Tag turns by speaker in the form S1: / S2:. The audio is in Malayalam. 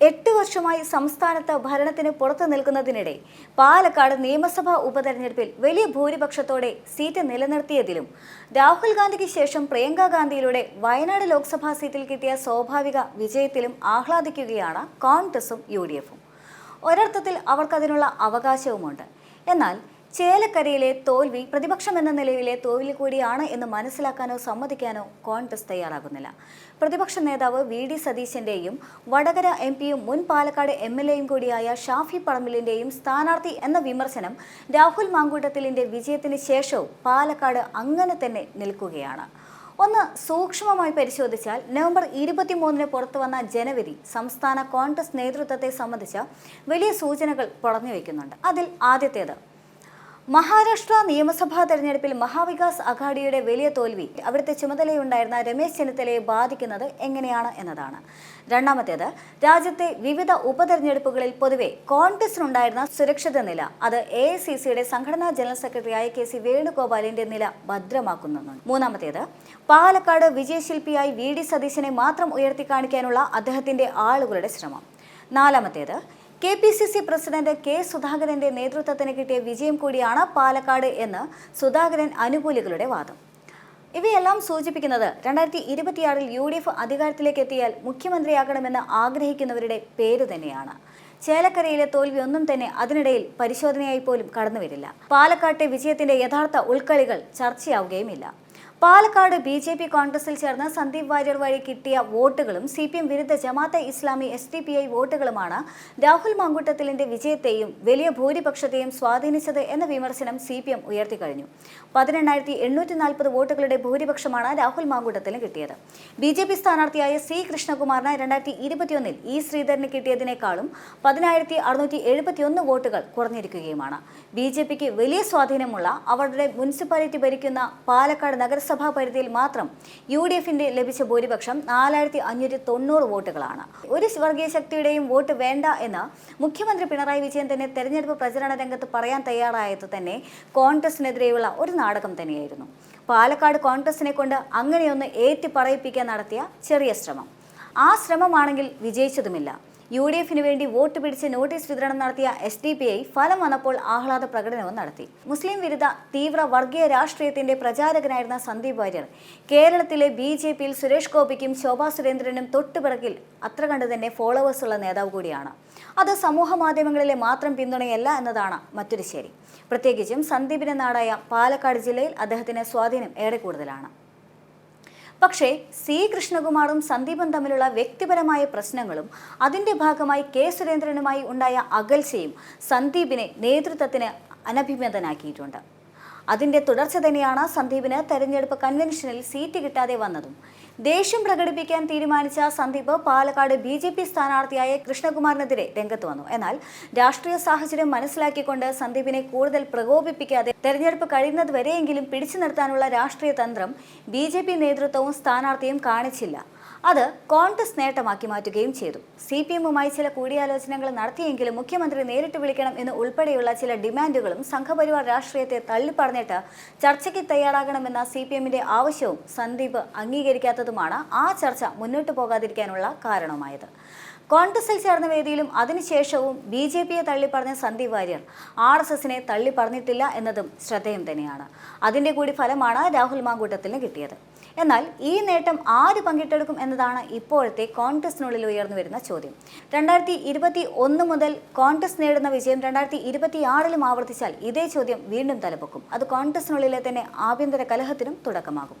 S1: 8 വർഷമായി സംസ്ഥാനത്ത് ഭരണത്തിന് പുറത്തു നിൽക്കുന്നതിനിടെ പാലക്കാട് നിയമസഭാ ഉപതെരഞ്ഞെടുപ്പിൽ വലിയ ഭൂരിപക്ഷത്തോടെ സീറ്റ് നിലനിർത്തിയതിലും രാഹുൽ ഗാന്ധിക്ക് ശേഷം പ്രിയങ്ക ഗാന്ധിയിലൂടെ വയനാട് ലോക്സഭാ സീറ്റിൽ കിട്ടിയ സ്വാഭാവിക വിജയത്തിലും ആഹ്ലാദിക്കുകയാണ് കോൺഗ്രസും UDFും. ഒരർത്ഥത്തിൽ അവർക്കതിനുള്ള അവകാശവുമുണ്ട്. എന്നാൽ ചേലക്കരയിലെ തോൽവി പ്രതിപക്ഷം എന്ന നിലയിലെ തോൽവി കൂടിയാണ് എന്ന് മനസ്സിലാക്കാനോ സമ്മതിക്കാനോ കോൺഗ്രസ് തയ്യാറാകുന്നില്ല. പ്രതിപക്ഷ നേതാവ് VD സതീശന്റെയും വടകര MPയും മുൻ പാലക്കാട് MLAയും കൂടിയായ ഷാഫി പറമ്പിലിന്റെയും സ്ഥാനാർത്ഥി എന്ന വിമർശനം രാഹുൽ മാങ്കൂട്ടത്തിലിന്റെ വിജയത്തിന് ശേഷവും പാലക്കാട് അങ്ങനെ തന്നെ നിൽക്കുകയാണ്. ഒന്ന് സൂക്ഷ്മമായി പരിശോധിച്ചാൽ നവംബർ 23-ന് പുറത്തു വന്ന ജനവിധി സംസ്ഥാന കോൺഗ്രസ് നേതൃത്വത്തെ സംബന്ധിച്ച വലിയ സൂചനകൾ പുറഞ്ഞു വയ്ക്കുന്നുണ്ട്. അതിൽ ആദ്യത്തേത്, മഹാരാഷ്ട്ര നിയമസഭാ തെരഞ്ഞെടുപ്പിൽ മഹാവികാസ് അഘാഡിയുടെ വലിയ തോൽവി അവിടുത്തെ ചുമതലയുണ്ടായിരുന്ന രമേശ് ചെന്നിത്തലയെ ബാധിക്കുന്നത് എങ്ങനെയാണ് എന്നതാണ്. രണ്ടാമത്തേത്, രാജ്യത്തെ വിവിധ ഉപതെരഞ്ഞെടുപ്പുകളിൽ പൊതുവെ കോൺഗ്രസിനുണ്ടായിരുന്ന സുരക്ഷിത നില അത് AICCയുടെ സംഘടനാ ജനറൽ സെക്രട്ടറിയായ KC വേണുഗോപാലിന്റെ നില ഭദ്രമാക്കുന്നു. മൂന്നാമത്തേത്, പാലക്കാട് വിജയശില്പിയായി VD സതീശനെ മാത്രം ഉയർത്തിക്കാണിക്കാനുള്ള അദ്ദേഹത്തിന്റെ ആളുകളുടെ ശ്രമം. നാലാമത്തേത്, KPCC പ്രസിഡന്റ് K സുധാകരന്റെ നേതൃത്വത്തിന് കിട്ടിയ വിജയം കൂടിയാണ് പാലക്കാട് എന്ന് സുധാകരൻ അനുകൂലികളുടെ വാദം. ഇവയെല്ലാം സൂചിപ്പിക്കുന്നത് 2026-ൽ UDF അധികാരത്തിലേക്ക് എത്തിയാൽ മുഖ്യമന്ത്രിയാകണമെന്ന് ആഗ്രഹിക്കുന്നവരുടെ പേര് തന്നെയാണ്. ചേലക്കരയിലെ തോൽവി ഒന്നും തന്നെ അതിനിടയിൽ പരിശോധനയായി പോലും കടന്നുവരില്ല. പാലക്കാട്ടെ വിജയത്തിന്റെ യഥാർത്ഥ ഉൾക്കളികൾ ചർച്ചയാവുകയുമില്ല. പാലക്കാട് BJP കോൺഗ്രസിൽ ചേർന്ന് സന്ദീപ് വാര്യർ വഴി കിട്ടിയ വോട്ടുകളും CPM വിരുദ്ധ ജമാഅത്തെ ഇസ്ലാമി SDPI വോട്ടുകളുമാണ് രാഹുൽ മാങ്കൂട്ടത്തിലിന്റെ വിജയത്തെയും വലിയ ഭൂരിപക്ഷത്തെയും സ്വാധീനിച്ചത് എന്ന വിമർശനം CPM ഉയർത്തിക്കഴിഞ്ഞു. 18,840 വോട്ടുകളുടെ ഭൂരിപക്ഷമാണ് രാഹുൽ മാങ്കൂട്ടത്തിന് കിട്ടിയത്. BJP സ്ഥാനാർത്ഥിയായ C കൃഷ്ണകുമാറിന് 2021-ൽ E ശ്രീധരന് കിട്ടിയതിനേക്കാളും 10,671 വോട്ടുകൾ കുറഞ്ഞിരിക്കുകയുമാണ്. BJPക്ക് വലിയ സ്വാധീനമുള്ള അവരുടെ മുനിസിപ്പാലിറ്റി ഭരിക്കുന്ന പാലക്കാട് നഗരസഭാ പരിധിയിൽ മാത്രം UDFന്റെ ലഭിച്ച ഭൂരിപക്ഷം 4,590 വോട്ടുകളാണ്. ഒരു വർഗീയ ശക്തിയുടെയും വോട്ട് വേണ്ട എന്ന് മുഖ്യമന്ത്രി പിണറായി വിജയൻ തന്നെ തെരഞ്ഞെടുപ്പ് പ്രചരണ രംഗത്ത് പറയാൻ തയ്യാറായത് തന്നെ കോൺഗ്രസിനെതിരെയുള്ള ഒരു നാടകം തന്നെയായിരുന്നു. പാലക്കാട് കോൺഗ്രസിനെ കൊണ്ട് അങ്ങനെയൊന്ന് ഏറ്റി പറയിപ്പിക്കാൻ നടത്തിയ ചെറിയ ശ്രമം. ആ ശ്രമമാണെങ്കിൽ വിജയിച്ചതുമില്ല. UDFന് വേണ്ടി വോട്ട് പിടിച്ച് നോട്ടീസ് വിതരണം നടത്തിയ SDPI ഫലം വന്നപ്പോൾ ആഹ്ലാദ പ്രകടനവും നടത്തി. മുസ്ലിം വിരുദ്ധ തീവ്ര വർഗീയ രാഷ്ട്രീയത്തിന്റെ പ്രചാരകനായിരുന്ന സന്ദീപ് വാര്യർ കേരളത്തിലെ BJPയിൽ സുരേഷ് ഗോപിക്കും ശോഭാ സുരേന്ദ്രനും തൊട്ടുപിറകിൽ അത്ര കണ്ട് തന്നെ ഫോളോവേഴ്സ് ഉള്ള നേതാവ് കൂടിയാണ്. അത് സമൂഹ മാധ്യമങ്ങളിലെ മാത്രം പിന്തുണയല്ല എന്നതാണ് മറ്റൊരു ശരി. പ്രത്യേകിച്ചും സന്ദീപിന്റെ നാടായ പാലക്കാട് ജില്ലയിൽ അദ്ദേഹത്തിന് സ്വാധീനം ഏറെ കൂടുതലാണ്. പക്ഷേ C കൃഷ്ണകുമാറും സന്ദീപും തമ്മിലുള്ള വ്യക്തിപരമായ പ്രശ്നങ്ങളും അതിന്റെ ഭാഗമായി K സുരേന്ദ്രനുമായി ഉണ്ടായ അകൽച്ചയും സന്ദീപിനെ നേതൃത്വത്തിന് അനഭിമതനാക്കിയിട്ടുണ്ട്. അതിന്റെ തുടർച്ച തന്നെയാണ് സന്ദീപിന് തെരഞ്ഞെടുപ്പ് കൺവെൻഷനിൽ സീറ്റ് കിട്ടാതെ വന്നതും. ദേഷ്യം പ്രകടിപ്പിക്കാൻ തീരുമാനിച്ച സന്ദീപ് പാലക്കാട് BJP സ്ഥാനാർത്ഥിയായ കൃഷ്ണകുമാറിനെതിരെ രംഗത്ത് വന്നു. എന്നാൽ രാഷ്ട്രീയ സാഹചര്യം മനസ്സിലാക്കിക്കൊണ്ട് സന്ദീപിനെ കൂടുതൽ പ്രകോപിപ്പിക്കാതെ തെരഞ്ഞെടുപ്പ് കഴിയുന്നതുവരെയെങ്കിലും പിടിച്ചു നിർത്താനുള്ള രാഷ്ട്രീയ തന്ത്രം BJP നേതൃത്വവും സ്ഥാനാർത്ഥിയും കാണിച്ചില്ല. അത് കോൺഗ്രസ് നേട്ടമാക്കി മാറ്റുകയും ചെയ്തു. CPMുമായി ചില കൂടിയാലോചനകൾ നടത്തിയെങ്കിലും മുഖ്യമന്ത്രി നേരിട്ട് വിളിക്കണം എന്ന് ഉൾപ്പെടെയുള്ള ചില ഡിമാൻഡുകളും സംഘപരിവാർ രാഷ്ട്രീയത്തെ തള്ളിപ്പറഞ്ഞിട്ട് ചർച്ചയ്ക്ക് തയ്യാറാകണമെന്ന CPMന്റെ ആവശ്യവും സന്ദീപ് അംഗീകരിക്കാത്തതുമാണ് ആ ചർച്ച മുന്നോട്ട് പോകാതിരിക്കാനുള്ള കാരണമായത്. കോൺഗ്രസിൽ ചേർന്ന വേദിയിലും അതിനുശേഷവും BJPയെ തള്ളിപ്പറഞ്ഞ സന്ദീപ് വാര്യർ RSSനെ തള്ളിപ്പറഞ്ഞിട്ടില്ല എന്നതും ശ്രദ്ധേയം തന്നെയാണ്. അതിന്റെ കൂടി ഫലമാണ് രാഹുൽ മാങ്കൂട്ടത്തിന് കിട്ടിയത്. എന്നാൽ ഈ നേട്ടം ആര് പങ്കിട്ടെടുക്കും എന്നതാണ് ഇപ്പോഴത്തെ കോൺഗ്രസിനുള്ളിൽ ഉയർന്നു വരുന്ന ചോദ്യം. 2021 മുതൽ കോൺഗ്രസ് നേടുന്ന വിജയം 2026-ലും ആവർത്തിച്ചാൽ ഇതേ ചോദ്യം വീണ്ടും തലപൊക്കും. അത് കോൺഗ്രസിനുള്ളിലെ തന്നെ ആഭ്യന്തര കലഹത്തിനും തുടക്കമാകും.